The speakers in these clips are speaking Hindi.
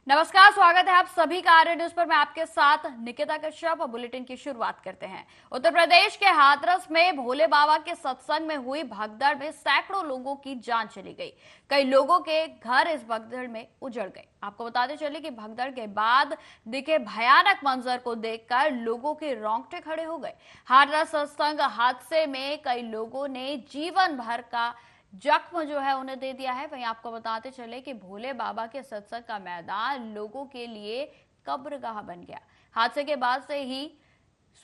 नमस्कार, स्वागत है आप सभी का आर्य न्यूज पर। मैं आपके साथ निकिता कश्यप। बुलेटिन की शुरुआत करते हैं। उत्तर प्रदेश के हाथरस में भोले बाबा के सत्संग में हुई भगदड़ में सैकड़ों लोगों की जान चली गई। कई लोगों के घर इस भगदड़ में उजड़ गए। आपको बताते चले कि भगदड़ के बाद दिखे भयानक मंजर को देखकर लोगों के रोंगटे खड़े हो गए। हाथरस सत्संग हादसे में कई लोगों ने जीवन भर का जख्म जो है उन्हें दे दिया है। वहीं आपको बताते चले कि भोले बाबा के सत्संग का मैदान लोगों के लिए कब्रगाह बन गया। हादसे के बाद से ही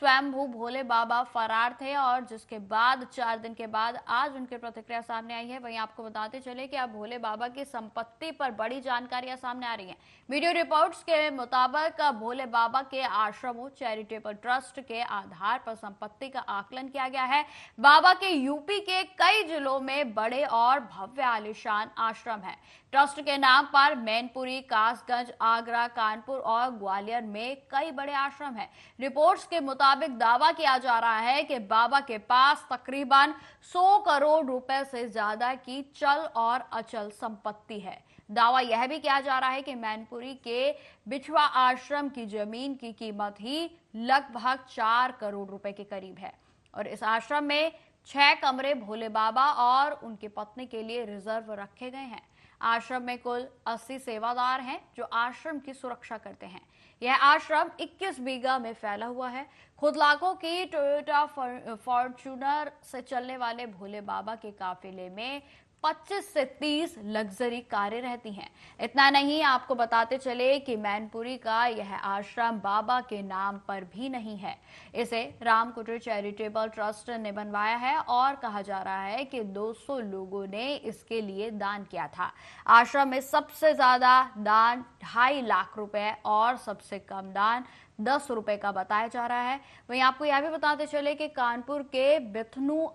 स्वयंभू भोले बाबा फरार थे और जिसके बाद 4 दिन के बाद आज उनकी प्रतिक्रिया सामने आई है। वहीं आपको बताते चले कि अब भोले बाबा की संपत्ति पर बड़ी जानकारियां सामने आ रही हैं। वीडियो रिपोर्ट्स के मुताबिक भोले बाबा के आश्रमों चैरिटेबल ट्रस्ट के आधार पर संपत्ति का आकलन किया गया है। बाबा के यूपी के कई जिलों में बड़े और भव्य आलीशान आश्रम है। ट्रस्ट के नाम पर मैनपुरी, कासगंज, आगरा, कानपुर और ग्वालियर में कई बड़े आश्रम हैं। रिपोर्ट्स के मुताबिक दावा किया जा रहा है कि बाबा के पास तकरीबन 100 करोड़ रुपए से ज्यादा की चल और अचल संपत्ति है। दावा यह भी किया जा रहा है कि मैनपुरी के बिछवा आश्रम की जमीन की कीमत ही लगभग 4 करोड़ रुपए के करीब है और इस आश्रम में 6 कमरे भोले बाबा और उनकी पत्नी के लिए रिजर्व रखे गए हैं। आश्रम में कुल 80 सेवादार हैं जो आश्रम की सुरक्षा करते हैं। यह आश्रम 21 बीघा में फैला हुआ है। खुद लाखों की टोयोटा फॉर्च्यूनर से चलने वाले भोले बाबा के काफिले में 25 से 30 लग्जरी कारें रहती हैं। इतना नहीं, आपको बताते चले कि मैनपुरी का यह आश्रम बाबा के नाम पर भी नहीं है। इसे रामकुटीर चैरिटेबल ट्रस्ट ने बनवाया है और कहा जा रहा है कि 200 लोगों ने इसके लिए दान किया था। आश्रम में सबसे ज्यादा दान 2.5 लाख रुपए और सबसे कम दान 10 रुपए का बताया जा रहा है। वहीं आपको यह भी बताते चले कि कानपुर के बिथनू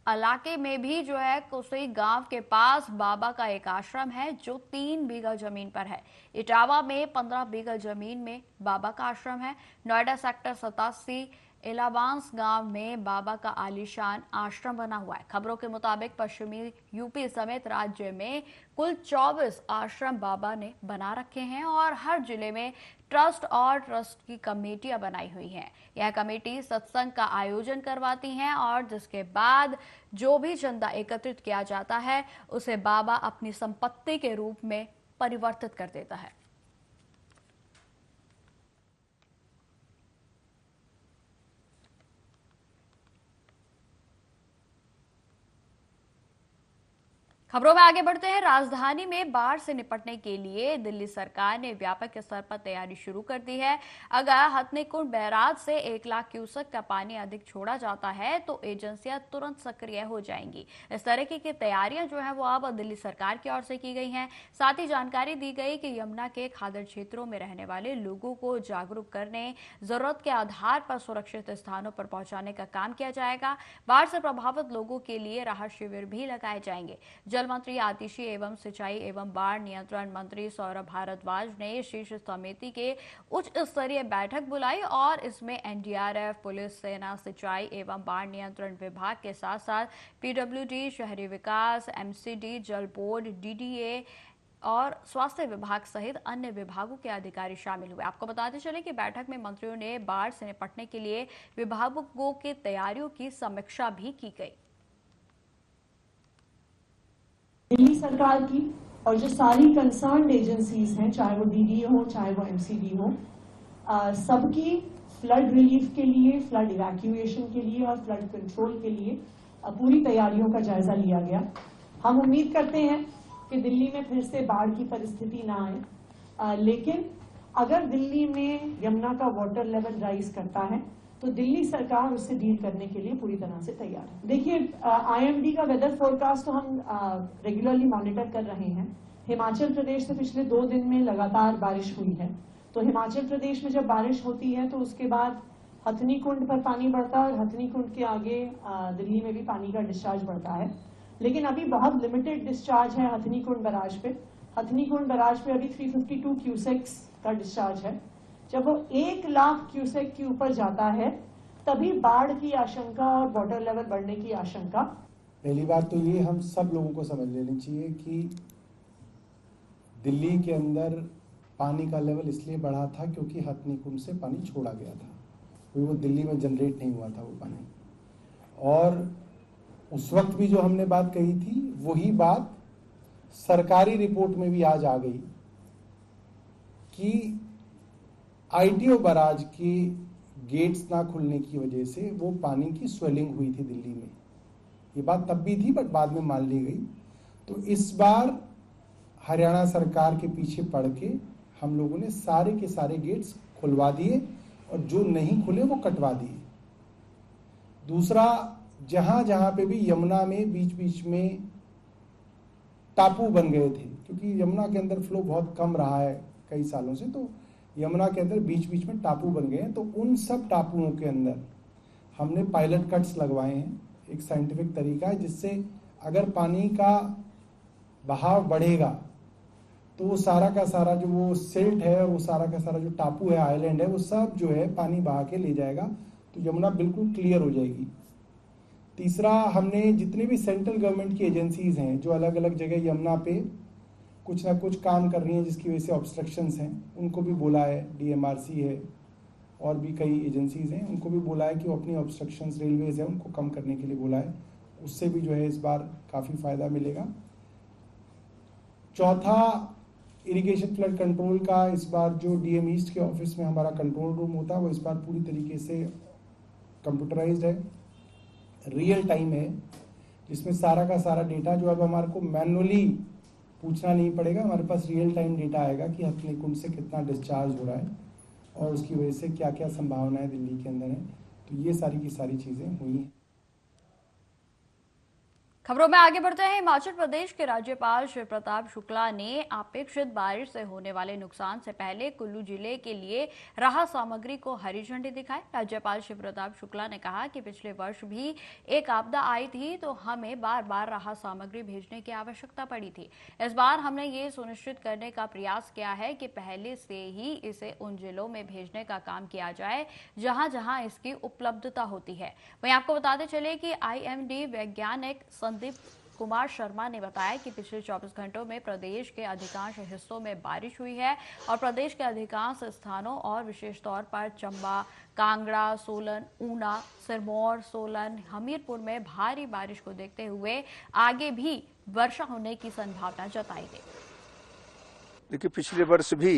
इलाके में भी जो है कुसई गांव के पास बाबा का एक आश्रम है जो 3 बीघा जमीन पर है। इटावा में 15 बीघा जमीन में बाबा का आश्रम है। नोएडा सेक्टर 87 इलावांस गांव में बाबा का आलीशान आश्रम बना हुआ है। खबरों के मुताबिक पश्चिमी यूपी समेत राज्य में कुल 24 आश्रम बाबा ने बना रखे हैं और हर जिले में ट्रस्ट और ट्रस्ट की कमेटियां बनाई हुई हैं। यह कमेटी सत्संग का आयोजन करवाती हैं और जिसके बाद जो भी चंदा एकत्रित किया जाता है उसे बाबा अपनी संपत्ति के रूप में परिवर्तित कर देता है। खबरों में आगे बढ़ते हैं। राजधानी में बाढ़ से निपटने के लिए दिल्ली सरकार ने व्यापक स्तर पर तैयारी शुरू कर दी है। अगर हथनीकुंड बैराज से 1 लाख क्यूसेक का पानी अधिक छोड़ा जाता है तो एजेंसियां तुरंत सक्रिय हो जाएंगी। इस तरीके की तैयारियां जो है वो अब दिल्ली सरकार की ओर से की गई हैं। साथ ही जानकारी दी गई कि यमुना के खादर क्षेत्रों में रहने वाले लोगों को जागरूक करने, जरूरत के आधार पर सुरक्षित स्थानों पर पहुंचाने का काम किया जाएगा। बाढ़ से प्रभावित लोगों के लिए राहत शिविर भी लगाए जाएंगे। जल मंत्री, आतिशी एवं सिंचाई एवं बाढ़ नियंत्रण मंत्री सौरभ भारद्वाज ने शीर्ष समिति के उच्च स्तरीय बैठक बुलाई और इसमें एनडीआरएफ, पुलिस, सेना, सिंचाई एवं बाढ़ नियंत्रण विभाग के साथ साथ पीडब्ल्यूडी, शहरी विकास, एमसीडी, जल बोर्ड, डीडीए और स्वास्थ्य विभाग सहित अन्य विभागों के अधिकारी शामिल हुए। आपको बताते चले कि बैठक में मंत्रियों ने बाढ़ से निपटने के लिए विभागों की तैयारियों की समीक्षा भी की गई। दिल्ली सरकार की और जो सारी कंसर्न्ड एजेंसीज हैं, चाहे वो डीडीए हो चाहे वो एमसीडी हो, सबकी फ्लड रिलीफ के लिए, फ्लड इवैक्यूएशन के लिए और फ्लड कंट्रोल के लिए पूरी तैयारियों का जायजा लिया गया। हम उम्मीद करते हैं कि दिल्ली में फिर से बाढ़ की परिस्थिति ना आए, लेकिन अगर दिल्ली में यमुना का वाटर लेवल राइज करता है तो दिल्ली सरकार उससे डील करने के लिए पूरी तरह से तैयार है। देखिए, आईएमडी का वेदर फोरकास्ट तो हम रेगुलरली मॉनिटर कर रहे हैं। हिमाचल प्रदेश से पिछले 2 दिन में लगातार बारिश हुई है, तो हिमाचल प्रदेश में जब बारिश होती है तो उसके बाद हथनीकुंड पर पानी बढ़ता है और हथनीकुंड के आगे दिल्ली में भी पानी का डिस्चार्ज बढ़ता है। लेकिन अभी बहुत लिमिटेड डिस्चार्ज है हथनीकुंड बैराज पे। हथनीकुंड बैराज पे अभी 352 क्यूसेक्स का डिस्चार्ज है। जब वो 1 लाख क्यूसेक के ऊपर जाता है तभी बाढ़ की आशंका और वाटर लेवल बढ़ने की आशंका। पहली बात तो ये हम सब लोगों को समझ लेनी चाहिए कि दिल्ली के अंदर पानी का लेवल इसलिए बढ़ा था क्योंकि हथनी कुंड से पानी छोड़ा गया था, क्योंकि वो दिल्ली में जनरेट नहीं हुआ था वो पानी। और उस वक्त भी जो हमने बात कही थी वही बात सरकारी रिपोर्ट में भी आज आ गई कि आईटीओ बैराज के गेट्स ना खुलने की वजह से वो पानी की स्वेलिंग हुई थी दिल्ली में। ये बात तब भी थी बट बाद में मान ली गई। तो इस बार हरियाणा सरकार के पीछे पड़ के हम लोगों ने सारे के सारे गेट्स खुलवा दिए और जो नहीं खुले वो कटवा दिए। दूसरा, जहां जहां पे भी यमुना में बीच बीच में टापू बन गए थे, क्योंकि यमुना के अंदर फ्लो बहुत कम रहा है कई सालों से, तो यमुना के अंदर बीच बीच में टापू बन गए हैं। तो उन सब टापुओं के अंदर हमने पायलट कट्स लगवाए हैं। एक साइंटिफिक तरीका है जिससे अगर पानी का बहाव बढ़ेगा तो वो सारा का सारा जो वो सिल्ट है और वो सारा का सारा जो टापू है, आइलैंड है, वो सब जो है पानी बहा के ले जाएगा, तो यमुना बिल्कुल क्लियर हो जाएगी। तीसरा, हमने जितने भी सेंट्रल गवर्नमेंट की एजेंसीज हैं जो अलग अलग जगह यमुना पे कुछ ना कुछ काम कर रही हैं जिसकी वजह से ऑब्स्ट्रक्शंस हैं, उनको भी बोला है। डीएमआरसी है और भी कई एजेंसीज हैं, उनको भी बोला है कि वो अपनी ऑब्स्ट्रक्शंस, रेलवेज है, उनको कम करने के लिए बोला है। उससे भी जो है इस बार काफ़ी फायदा मिलेगा। चौथा, इरिगेशन फ्लड कंट्रोल का इस बार जो डीएम ईस्ट के ऑफिस में हमारा कंट्रोल रूम होता है वो इस बार पूरी तरीके से कंप्यूटराइज्ड है, रियल टाइम है, जिसमें सारा का सारा डेटा जो अब हमारे को मैनुअली पूछना नहीं पड़ेगा, हमारे पास रियल टाइम डेटा आएगा कि हथनी कुंड से कितना डिस्चार्ज हो रहा है और उसकी वजह से क्या क्या संभावनाएं दिल्ली के अंदर है। तो ये सारी की सारी चीज़ें हुई हैं। खबरों में आगे बढ़ते हैं। हिमाचल प्रदेश के राज्यपाल शिव प्रताप शुक्ला ने अपेक्षित बारिश से होने वाले नुकसान से पहले कुल्लू जिले के लिए राहत सामग्री को हरी झंडी दिखाई। राज्यपाल शिव प्रताप शुक्ला ने कहा कि पिछले वर्ष भी एक आपदा आई थी तो हमें बार बार राहत सामग्री भेजने की आवश्यकता पड़ी थी। इस बार हमने ये सुनिश्चित करने का प्रयास किया है कि पहले से ही इसे उन जिलों में भेजने का काम किया जाए जहां जहां इसकी उपलब्धता होती है। वहीं आपको बताते चले कि आईएमडी वैज्ञानिक संदीप कुमार शर्मा ने बताया कि पिछले 24 घंटों में प्रदेश के अधिकांश हिस्सों में बारिश हुई है और प्रदेश के अधिकांश स्थानों और विशेष तौर पर चंबा, कांगड़ा, सोलन, ऊना, सिरमौर, सोलन, हमीरपुर में भारी बारिश को देखते हुए आगे भी वर्षा होने की संभावना जताई गई। देखिए, पिछले वर्ष भी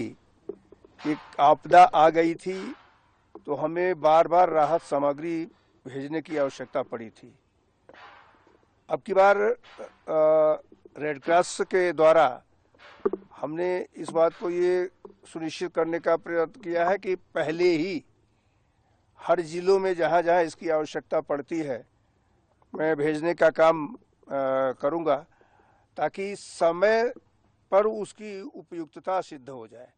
एक आपदा आ गई थी तो हमें बार बार राहत सामग्री भेजने की आवश्यकता पड़ी थी। अब की बार रेड क्रॉस के द्वारा हमने इस बात को ये सुनिश्चित करने का प्रयत्न किया है कि पहले ही हर जिलों में जहाँ जहाँ इसकी आवश्यकता पड़ती है मैं भेजने का काम करूँगा ताकि समय पर उसकी उपयुक्तता सिद्ध हो जाए।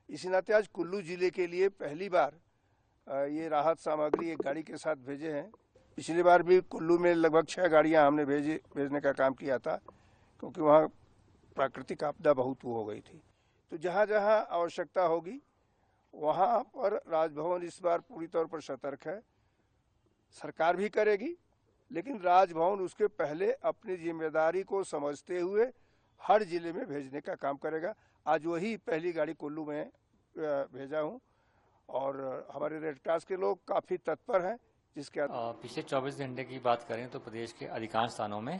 इसी नाते आज कुल्लू जिले के लिए पहली बार ये राहत सामग्री एक गाड़ी के साथ भेजे हैं। पिछली बार भी कुल्लू में लगभग 6 गाड़ियां हमने भेजने का काम किया था क्योंकि वहाँ प्राकृतिक आपदा बहुत हो गई थी। तो जहाँ जहाँ आवश्यकता होगी वहाँ पर राजभवन इस बार पूरी तौर पर सतर्क है। सरकार भी करेगी लेकिन राजभवन उसके पहले अपनी जिम्मेदारी को समझते हुए हर जिले में भेजने का काम करेगा। आज वही पहली गाड़ी कुल्लू में भेजा हूँ और हमारे रेड क्रॉस के लोग काफ़ी तत्पर हैं। जिसके पिछले 24 घंटे की बात करें तो प्रदेश के अधिकांश स्थानों में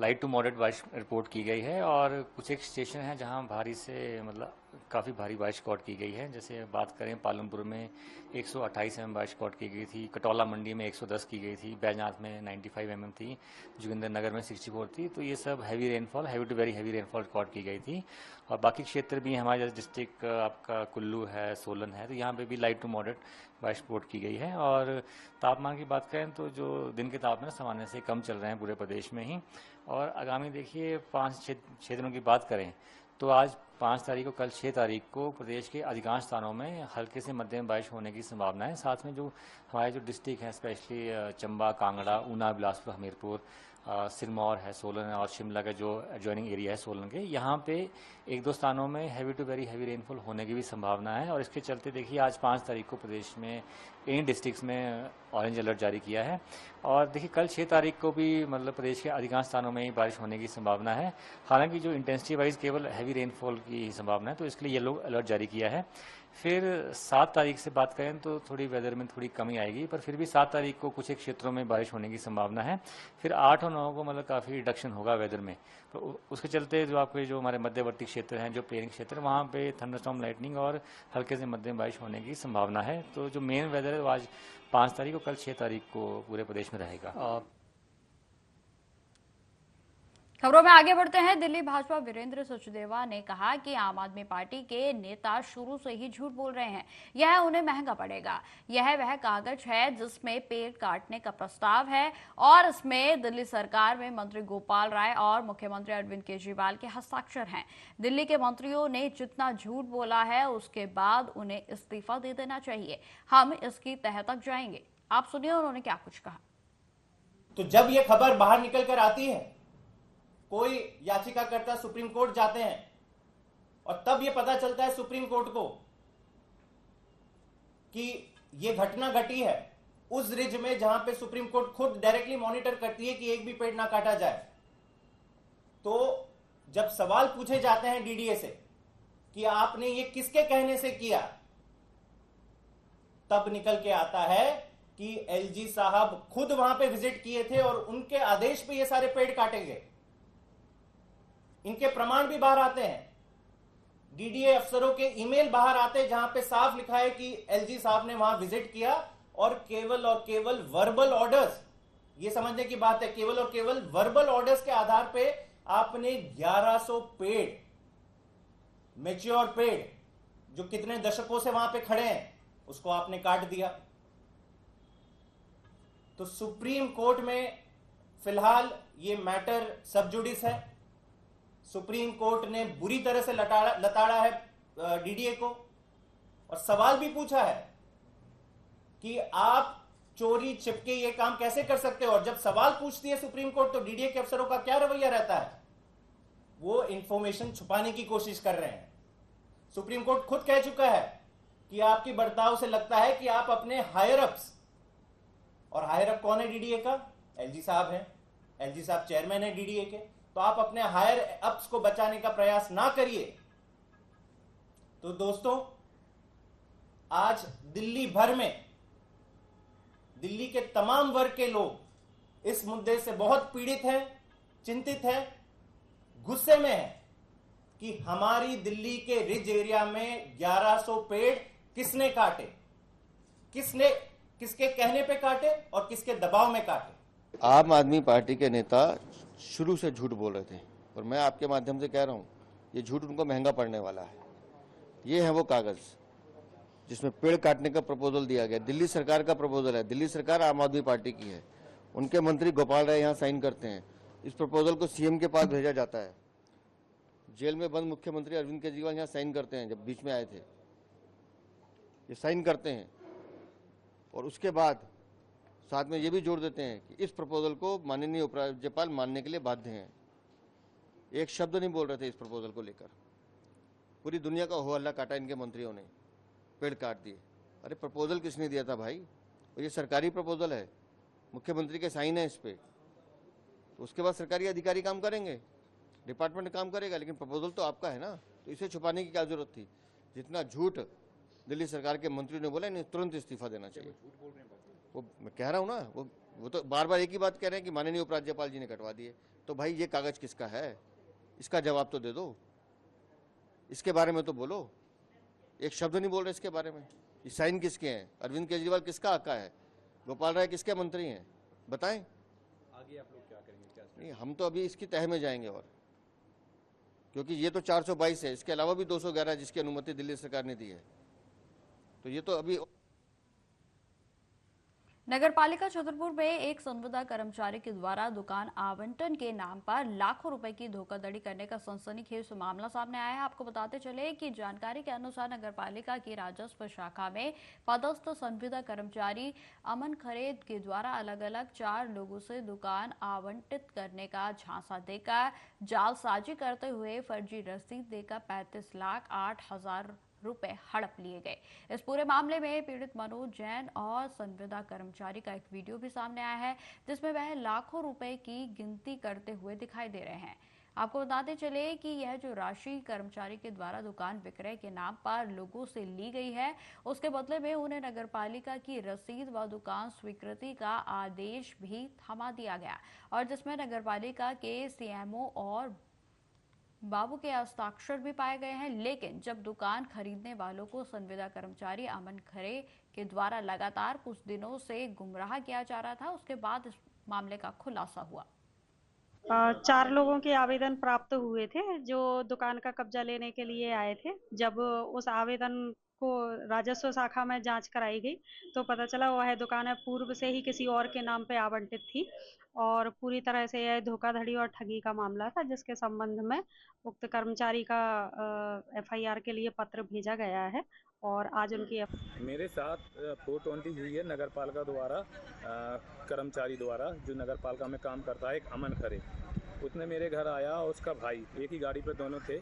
लाइट टू मॉडरेट बारिश रिपोर्ट की गई है और कुछ एक स्टेशन हैं जहां भारी से मतलब काफ़ी भारी बारिश रिकॉर्ड की गई है। जैसे बात करें पालमपुर में 128 mm बारिश रिकॉर्ड की गई थी, कटौला मंडी में 110 की गई थी, बैजनाथ में 95 mm थी, जोगिंदरनगर में 64 थी। तो ये सब heavy rainfall, heavy to very heavy rainfall record की गई थी। और बाकी क्षेत्र भी हमारे जैसे डिस्ट्रिक्ट आपका कुल्लू है, सोलन है, तो यहाँ पे भी लाइट टू मॉडरेट बारिश रिपोर्ट की गई है। और तापमान की बात करें तो जो दिन के तापमान सामान्य से कम चल रहे हैं पूरे प्रदेश में ही। और आगामी देखिए 5-6 दिनों की बात करें तो आज 5 तारीख को, कल 6 तारीख को प्रदेश के अधिकांश स्थानों में हल्के से मध्यम बारिश होने की संभावना है। साथ में जो हमारे जो डिस्ट्रिक्ट हैं स्पेशली चंबा, कांगड़ा, ऊना, बिलासपुर, हमीरपुर, सिरमौर है, सोलन है और शिमला का जो एडजॉइनिंग एरिया है सोलन के, यहाँ पे 1-2 स्थानों में heavy to very heavy rainfall होने की भी संभावना है। और इसके चलते देखिए आज 5 तारीख को प्रदेश में इन डिस्ट्रिक्ट्स में ऑरेंज अलर्ट जारी किया है। और देखिए कल 6 तारीख को भी मतलब प्रदेश के अधिकांश स्थानों में ही बारिश होने की संभावना है। हालांकि जो इंटेंसिटी वाइज केवल हैवी रेनफॉल की संभावना है, तो इसके लिए येलो अलर्ट जारी किया है। फिर 7 तारीख से बात करें तो थोड़ी वेदर में थोड़ी कमी आएगी, पर फिर भी 7 तारीख को कुछ एक क्षेत्रों में बारिश होने की संभावना है। फिर 8 और 9 को मतलब काफ़ी रिडक्शन होगा वेदर में, तो उसके चलते जो आपके जो हमारे मध्यवर्ती क्षेत्र हैं, जो प्लेन क्षेत्र, वहाँ पे थंडरस्टॉर्म, लाइटनिंग और हल्के से मध्यम बारिश होने की संभावना है। तो जो मेन वेदर है वो आज 5 तारीख को, कल 6 तारीख को पूरे प्रदेश में रहेगा। खबरों में आगे बढ़ते हैं। दिल्ली भाजपा वीरेंद्र सचदेवा ने कहा कि आम आदमी पार्टी के नेता शुरू से ही झूठ बोल रहे हैं, यह उन्हें महंगा पड़ेगा। यह वह कागज है जिसमें पेड़ काटने का प्रस्ताव है और इसमें दिल्ली सरकार में मंत्री गोपाल राय और मुख्यमंत्री अरविंद केजरीवाल के हस्ताक्षर हैं। दिल्ली के मंत्रियों ने जितना झूठ बोला है उसके बाद उन्हें इस्तीफा दे देना चाहिए। हम इसकी तह तक जाएंगे। आप सुनिए उन्होंने क्या कुछ कहा। तो जब ये खबर बाहर निकल कर आती है, कोई याचिकाकर्ता सुप्रीम कोर्ट जाते हैं और तब ये पता चलता है सुप्रीम कोर्ट को कि ये घटना घटी है उस रिज में जहां पे सुप्रीम कोर्ट खुद डायरेक्टली मॉनिटर करती है कि एक भी पेड़ ना काटा जाए। तो जब सवाल पूछे जाते हैं डीडीए से कि आपने ये किसके कहने से किया, तब निकल के आता है कि एलजी साहब खुद वहां पे विजिट किए थे और उनके आदेश पे ये सारे पेड़ काटे गए। इनके प्रमाण भी बाहर आते हैं, डीडीए अफसरों के ईमेल बाहर आते हैं जहां पे साफ लिखा है कि एलजी साहब ने वहां विजिट किया और केवल वर्बल ऑर्डर्स, ये समझने की बात है, केवल और केवल वर्बल ऑर्डर्स के आधार पे आपने 1100 पेड़, मैच्योर पेड़ जो कितने दशकों से वहां पे खड़े हैं, उसको आपने काट दिया। तो सुप्रीम कोर्ट में फिलहाल ये मैटर सब जुडिस है। सुप्रीम कोर्ट ने बुरी तरह से लताड़ा है डीडीए को और सवाल भी पूछा है कि आप चोरी छिपके ये काम कैसे कर सकते हो। और जब सवाल पूछती है सुप्रीम कोर्ट तो डीडीए के अफसरों का क्या रवैया रहता है, वो इंफॉर्मेशन छुपाने की कोशिश कर रहे हैं। सुप्रीम कोर्ट खुद कह चुका है कि आपकी बर्ताव से लगता है कि आप अपने हायर अप्स, और हायर अप कौन है डीडीए का, एलजी साहब हैं, एलजी साहब चेयरमैन है डीडीए के, तो आप अपने हायर अप्स को बचाने का प्रयास ना करिए। तो दोस्तों, आज दिल्ली भर में दिल्ली के तमाम वर्ग के लोग इस मुद्दे से बहुत पीड़ित हैं, चिंतित हैं, गुस्से में हैं कि हमारी दिल्ली के रिज एरिया में 1100 पेड़ किसने काटे, किसके कहने पे काटे और किसके दबाव में काटे। आम आदमी पार्टी के नेता शुरू से झूठ बोल रहे थे और मैं आपके माध्यम से कह रहा हूं, ये झूठ उनको महंगा पड़ने वाला है। ये है वो कागज जिसमें पेड़ काटने का प्रपोजल दिया गया, दिल्ली सरकार का प्रपोजल है। दिल्ली सरकार आम आदमी पार्टी की है, उनके मंत्री गोपाल राय यहाँ साइन करते हैं। इस प्रपोजल को सीएम के पास भेजा जाता है। जेल में बंद मुख्यमंत्री अरविंद केजरीवाल यहाँ साइन करते हैं, जब बीच में आए थे ये साइन करते हैं। और उसके बाद साथ में ये भी जोड़ देते हैं कि इस प्रपोजल को माननीय उपराज्यपाल मानने के लिए बाध्य हैं। एक शब्द नहीं बोल रहे थे इस प्रपोजल को लेकर। पूरी दुनिया का हो हल्ला काटा इनके मंत्रियों ने, पेड़ काट दिए। अरे प्रपोजल किसने दिया था भाई, और ये सरकारी प्रपोजल है, मुख्यमंत्री के साइन है इस पे, तो उसके बाद सरकारी अधिकारी काम करेंगे, डिपार्टमेंट काम करेगा, लेकिन प्रपोजल तो आपका है ना। तो इसे छुपाने की क्या जरूरत थी। जितना झूठ दिल्ली सरकार के मंत्रियों ने बोला, इन्हें तुरंत इस्तीफा देना चाहिए। वो मैं कह रहा हूँ ना, वो तो बार बार एक ही बात कह रहे हैं कि माननीय उपराज्यपाल जी ने कटवा दिए। तो भाई ये कागज किसका है, इसका जवाब तो दे दो, इसके बारे में तो बोलो। एक शब्द नहीं बोल रहे इसके बारे में। ये साइन किसके हैं, अरविंद केजरीवाल किसका आका है, गोपाल राय किसके मंत्री हैं, बताएं। आगे आप लोग क्या करेंगे, क्या नहीं, हम तो अभी इसकी तह में जाएंगे, और क्योंकि ये तो 422 है, इसके अलावा भी 211 जिसकी अनुमति दिल्ली सरकार ने दी है, तो ये तो अभी। नगर पालिका छतरपुर में एक संविदा कर्मचारी के द्वारा दुकान आवंटन के नाम पर लाखों रुपए की धोखाधड़ी करने का सनसनीखेज मामला सामने आया है। आपको बताते चले कि जानकारी के अनुसार नगर पालिका की राजस्व शाखा में पदस्थ संविदा कर्मचारी अमन खरेद के द्वारा अलग अलग 4 लोगों से दुकान आवंटित करने का झांसा देकर जालसाजी करते हुए फर्जी रसीद देकर 35,08,000 रुपए हड़प लिए गए। इस पूरे मामले में पीड़ित मनोज जैन और संविदा कर्मचारी का एक वीडियो भी सामने आया है, जिसमें वह लाखों रुपए की गिनती करते हुए दिखाई दे रहे हैं। आपको बताते चले कि यह जो राशि कर्मचारी के द्वारा दुकान विक्रय के नाम पर लोगों से ली गई है, उसके बदले में उन्हें नगरपालिका की रसीद व दुकान स्वीकृति का आदेश भी थमा दिया गया, और जिसमें नगरपालिका के सीएमओ और बाबू के हस्ताक्षर भी पाए गए हैं। लेकिन जब दुकान खरीदने वालों को संविदा कर्मचारी अमन खरे के द्वारा लगातार कुछ दिनों से गुमराह किया जा रहा था, उसके बाद इस मामले का खुलासा हुआ। 4 लोगों के आवेदन प्राप्त हुए थे जो दुकान का कब्जा लेने के लिए आए थे। जब उस आवेदन को राजस्व शाखा में जांच कराई गई तो पता चला वह दुकानें पूर्व से ही किसी और के नाम पे आवंटित थी और पूरी तरह से यह धोखाधड़ी और ठगी का मामला था, जिसके संबंध में उक्त कर्मचारी का एफआईआर के लिए पत्र भेजा गया है और आज उनकी मेरे साथ 420 हुई है नगरपालिका द्वारा, कर्मचारी द्वारा जो नगरपालिका में काम करता है, एक अमन खरे। उसने मेरे घर आया, उसका भाई, एक ही गाड़ी पर दोनों थे।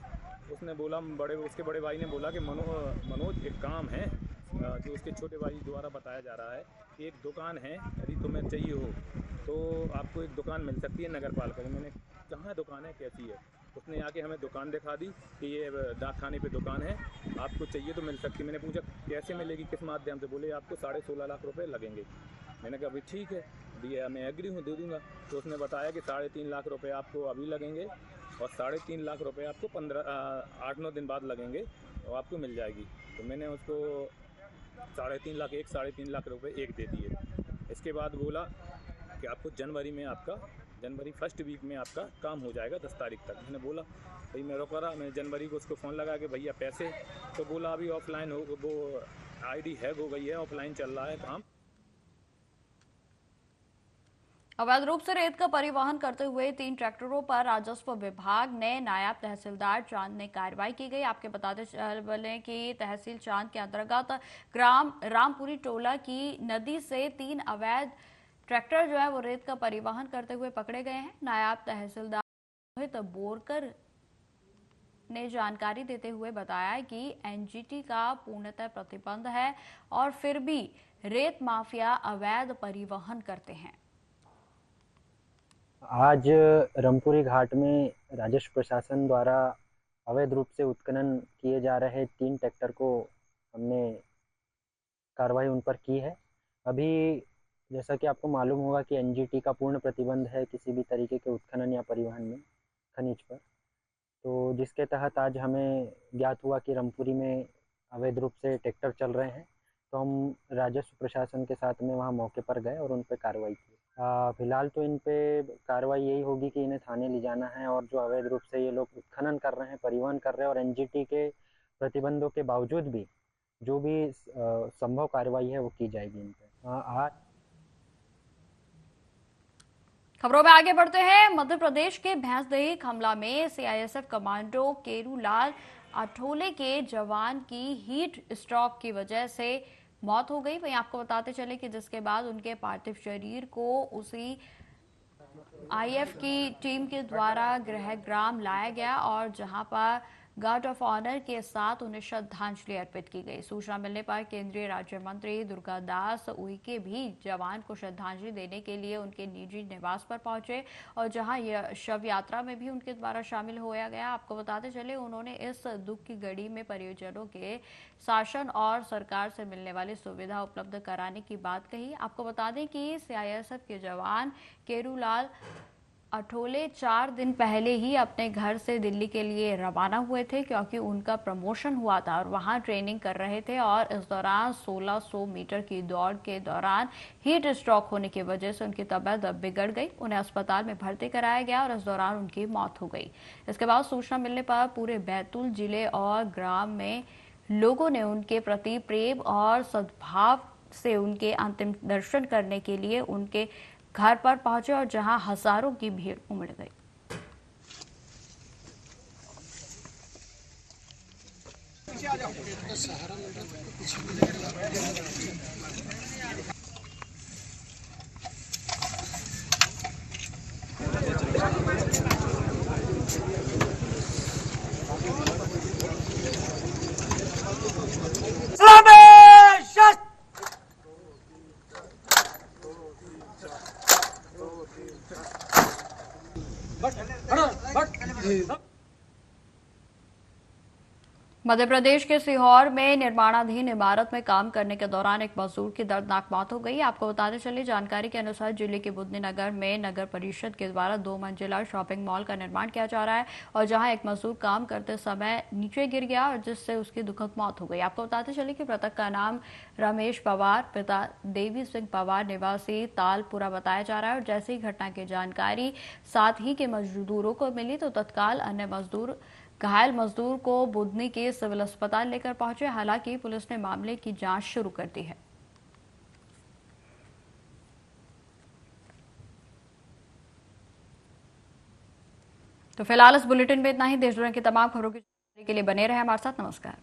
उसने बोला, उसके बड़े भाई ने बोला कि मनोज एक काम है जो उसके छोटे भाई द्वारा बताया जा रहा है कि एक दुकान है, यदि तुम्हें चाहिए हो तो आपको एक दुकान मिल सकती है नगरपालिका में। मैंने कहाँ दुकान है, कैसी है? उसने आके हमें दुकान दिखा दी कि ये डाक खाने पे दुकान है, आपको चाहिए तो मिल सकती है। मैंने पूछा कैसे मिलेगी, किस माध्यम से? बोले आपको 3.5 लाख रुपए लगेंगे। मैंने कहा भाई ठीक है, दिया, मैं एग्री हूँ, दे दूँगा। तो उसने बताया कि 3.5 लाख रुपए आपको अभी लगेंगे और 3.5 लाख रुपए आपको 8-9 दिन बाद लगेंगे और आपको मिल जाएगी। तो मैंने उसको 3.5 लाख रुपए एक दे दिए। इसके बाद बोला कि आपको जनवरी फर्स्ट वीक में आपका काम हो जाएगा 10 तारीख तक। मैंने बोला भाई मैं रोका रहा, मैं जनवरी को उसको फ़ोन लगा कि भैया पैसे, तो बोला अभी ऑफलाइन हो, वो आईडी हैक हो गई है, ऑफलाइन चल रहा है काम। अवैध रूप से रेत का परिवहन करते हुए 3 ट्रैक्टरों पर राजस्व विभाग ने नायब तहसीलदार चांद ने कार्रवाई की गई। आपके बताते चले कि तहसील चांद के अंतर्गत ग्राम रामपुरी टोला की नदी से 3 अवैध ट्रैक्टर जो है वो रेत का परिवहन करते हुए पकड़े गए हैं। नायब तहसीलदार मोहित बोरकर ने जानकारी देते हुए बताया कि एनजीटी का पूर्णतः प्रतिबंध है और फिर भी रेत माफिया अवैध परिवहन करते हैं। आज रामपुरी घाट में राजस्व प्रशासन द्वारा अवैध रूप से उत्खनन किए जा रहे 3 ट्रैक्टर को हमने कार्रवाई उन पर की है। अभी जैसा कि आपको मालूम होगा कि एनजीटी का पूर्ण प्रतिबंध है किसी भी तरीके के उत्खनन या परिवहन में खनिज पर, तो जिसके तहत आज हमें ज्ञात हुआ कि रामपुरी में अवैध रूप से ट्रैक्टर चल रहे हैं, तो हम राजस्व प्रशासन के साथ में वहां मौके पर गए और उन पर कार्रवाई की। फिलहाल तो इन पे कार्रवाई यही होगी कि इन्हें थाने ले जाना है और जो अवैध रूप से ये लोग उत्खनन कर रहे हैं, परिवहन कर रहे हैं और एनजीटी के प्रतिबंधों के बावजूद भी जो भी संभव कार्रवाई है वो की जाएगी इन पे। आज खबरों में आगे बढ़ते हैं। मध्य प्रदेश के भैंसदेही हमला में सीआईएसएफ कमांडो केरूलाल अठोले के जवान की हीट स्ट्रोक की वजह से मौत हो गई। वहीं आपको बताते चले कि जिसके बाद उनके पार्थिव शरीर को उसी आईएफ की टीम के द्वारा गृहग्राम लाया गया और जहां पर गार्ड ऑफ ऑनर के साथ उन्हें श्रद्धांजलि अर्पित की गई। सूचना मिलने पर केंद्रीय राज्य मंत्री दुर्गादास उइके भी जवान को श्रद्धांजलि देने के लिए उनके निजी निवास पर पहुंचे और जहां यह शव यात्रा में भी उनके द्वारा शामिल होया गया। आपको बताते चले उन्होंने इस दुख की घड़ी में परिजनों के शासन और सरकार से मिलने वाली सुविधा उपलब्ध कराने की बात कही। आपको बता दें कि सीआईएसएफ के जवान केरूलाल अठोले 4 दिन पहले ही अपने घर से दिल्ली के लिए रवाना हुए थे, क्योंकि उनका प्रमोशन हुआ था और वहां ट्रेनिंग कर रहे थे और इस दौरान 1600 मीटर की दौड़ के दौरान हीट स्ट्रोक होने की वजह से उनकी तबीयत बिगड़ गई। उन्हें अस्पताल में भर्ती कराया गया और इस दौरान उनकी मौत हो गई। इसके बाद सूचना मिलने पर पूरे बैतूल जिले और ग्राम में लोगों ने उनके प्रति प्रेम और सद्भाव से उनके अंतिम दर्शन करने के लिए उनके घर पर पहुंचे और जहां हजारों की भीड़ उमड़ गई। मध्य प्रदेश के सीहोर में निर्माणाधीन इमारत में काम करने के दौरान एक मजदूर की दर्दनाक मौत हो गई। आपको बताते चले, जानकारी के अनुसार जिले के बुधनी नगर में नगर परिषद के द्वारा 2 मंजिला शॉपिंग मॉल का निर्माण किया जा रहा है और जहां एक मजदूर काम करते समय नीचे गिर गया और जिससे उसकी दुखद मौत हो गई। आपको बताते चले कि मृतक का नाम रमेश पवार, पिता देवी सिंह पवार, निवासी तालपुरा बताया जा रहा है। और जैसे ही घटना की जानकारी साथ ही के मजदूरों को मिली तो तत्काल अन्य घायल मजदूर को बुधनी के सिविल अस्पताल लेकर पहुंचे। हालांकि पुलिस ने मामले की जांच शुरू कर दी है। तो फिलहाल इस बुलेटिन में इतना ही। देश दुनिया की तमाम खबरों की जानकारी के लिए बने रहे हमारे साथ। नमस्कार।